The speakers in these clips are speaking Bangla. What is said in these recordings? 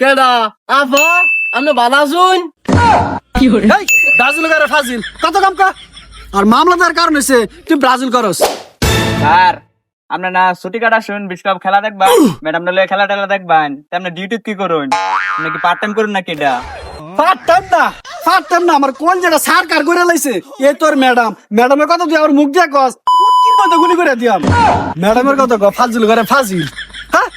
কেডা আফা আপনি ভালো আছুন? এই ব্রাজিল করে ফাজিল কত কাম কা আর মামলাদার কারণ হইছে তুই ব্রাজিল করস। স্যার আপনার না ছুটি কাটা শুন বিশ্বকাপ খেলা দেখবেন ম্যাডাম নালে খেলা টেলা দেখবেন আপনি ডিউটি কি করুন আপনি কি পার্ট টাইম করুন নাকি এটা পারতাম না আমার কোন জায়গা সরকার করে লাইছে এই তোর ম্যাডামের কথা তুই আমার মুখ দিয়ে কস কি মতো গুলি করে দিয়াম ম্যাডামের কথা ক ফাজিল করে ফাজিল হ্যাঁ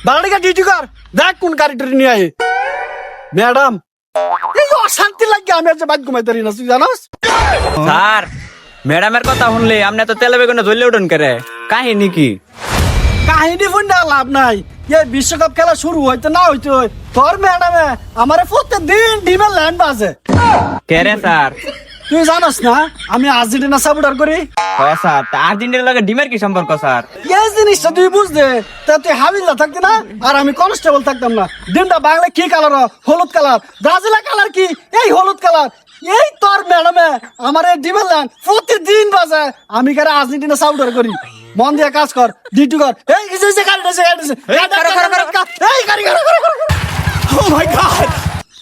বাড়িটা ডিউটি কর দেখ কোন গাড়িটা নিয়ে আয় ম্যাডাম এই অশান্তি লাগে আমি আজ বাদ ঘুমাইতে পারি না তুই জানোস। স্যার ম্যাডামের কথা শুনলে আপনি তো তেলে বেগুনে জ্বলে উঠুন করে কাহিনী কি কাহিনী ফুন্ডা লাভ নাই এই বিশ্বকাপ খেলা শুরু হইতে না হইতে তোর ম্যাডামে আমার প্রত্যেকদিন ডিমের ল্যান্ড বাজে। কে রে স্যার? তুই জানোস না আমি আর্জেন্টিনা সাপোর্টার করি। হ্যাঁ স্যার তা আর্জেন্টিনার লগে ডিমের কি সম্পর্ক স্যার? এই জিনিসটা তুই বুঝতে তা তুই হাবিলদার থাকতি না আর আমি কনস্টেবল থাকতাম না। ডিমটা বাংলা কি কালার? হলুদ কালার। ব্রাজিলের কালার কি? এই হলুদ কালার। এই তোর ম্যাডামে আমার এই ডিমের ল্যান্ড প্রতিদিন বাজে আমি কারে আর্জেন্টিনা সাপোর্টার করি। মন দিয়ে কাজ কর ডিউটি কর। এই যে গাড়িটা এই গাড়ি ও মাই গড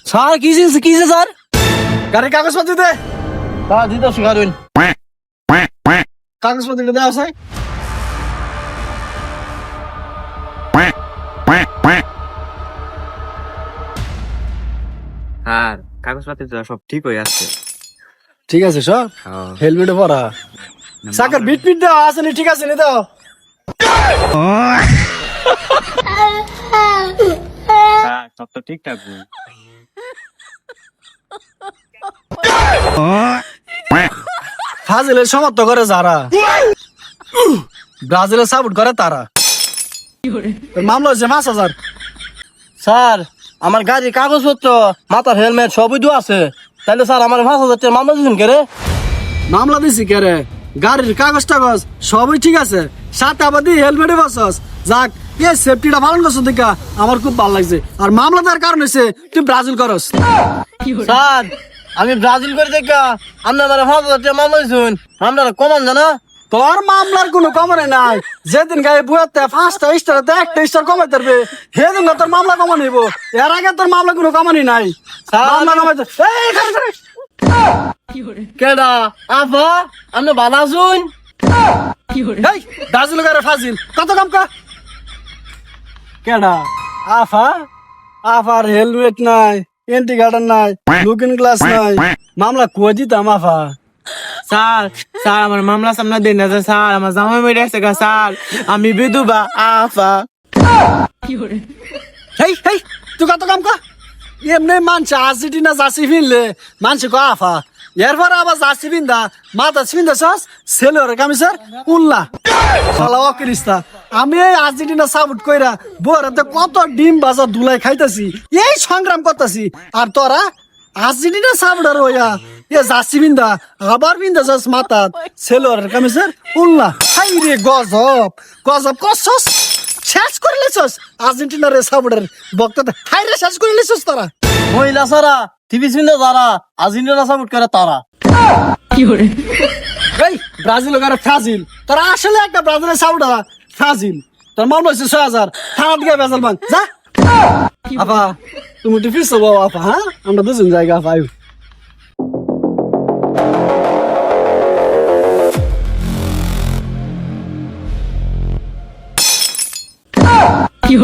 স্যার কিছে স্যার? গাড়ির কাগজপত্র দে। স্যার দিতে শিখারুন। কাগজপত্র দেওয়া আছে। স্যার কাগজপত্র তো সব ঠিক হয়ে আসছে। ঠিক আছে সব হেলমেটে পরা সাকার বিট দেওয়া আছে নি ঠিক আছে নি দাও। স্যার সব তো ঠিকঠাক ফাজিলের সমর্থ করে যারা ব্রাজিলের সাপোর্ট করে তারা মামলা হচ্ছে 5,000। স্যার আমার গাড়ির কাগজপত্র মাথার হেলমেট সবই তো আছে, তাহলে স্যার আমার 5,000 টাকা মামলা দিচ্ছেন কে রে? মামলা দিছি কে রে? গাড়ির কাগজ টাগজ সবই ঠিক আছে, সাথে আবার দিয়ে হেলমেটে বসস। যাক এই সেফটিটা পালন করছো দেখা আমার খুব ভালো লাগছে। আর মামলাদার কারণ হচ্ছে তুই ব্রাজিল করস। স্যার আমি ব্রাজিল করে দেখা আপনার 5,000 টাকা মামলা দিচ্ছেন, আপনারা কমান জানা? তোর মামলার কোনো কমানে নাই। যেদিন গায়ে বুয়াতে 5টা স্টার 1টা স্টার কমাই ধরবে সেদিন তোর মামলা কমা নিব। এর আগে তোর মামলা কোনো কমানি নাই। মামলা কমাই কেডা আফা আপনি ভালো আছুন? এই ব্রাজিল করে ফাজিল কত কাম কা কেডা আফা আফার হেলমেট নাই, এন্টি গার্ডার নাই, লুকিং গ্লাস নাই, মামলা কই দিতাম আফা। স্যার স্যার আমার মামলা সামনে দিন না স্যার, আমার জামাই মেরে আছে গা স্যার, আমি বিধবা আফা। হেই হেই তুই কত কাম কা এমনি মানছে আর্জেন্টিনা জার্সি ফিনলে মানছে কো আফা, এরপর আবার জার্সি ফিন্দা মাথা ফিন্দা চাস ছেলের কামিসার উল্লা শালা অকরিস্তা। আমি এই আর্জেন্টিনা সাপোর্ট কইরা বউরাতে কত ডিম বাজার ধুলাই খাইতাছি, এই সংগ্রাম করতাছি। আর তোরা আর্জেন্টিনা সাপোর্টার হইয়া এ জার্সি ফিন্দা আবার ফিন্দা চাস মাথা ছেলের কামিসার উল্লা। হাই রে গজব গজব করছস, শেষ করে লেছস আর্জেন্টিনার সাপোর্টার বক্তাতে। হাই রে শেষ করে লেছস তোরা। মহিলা সারা টিভি শুনে যারা আর্জেন্টিনা সাপোর্ট করে তারা। এই ব্রাজিল গারে ফাজিল, তোরা আসলে একটা ব্রাজিলের সাপোর্টার ফাজিল। তোর মামলা হচ্ছে 6,000 থানা দিকে বেজাল বান যা। আপা তুমি একটু ফিরছো বাবা আপা, হ্যাঁ আমরা দুজন জায়গা আপা আয়ু। কি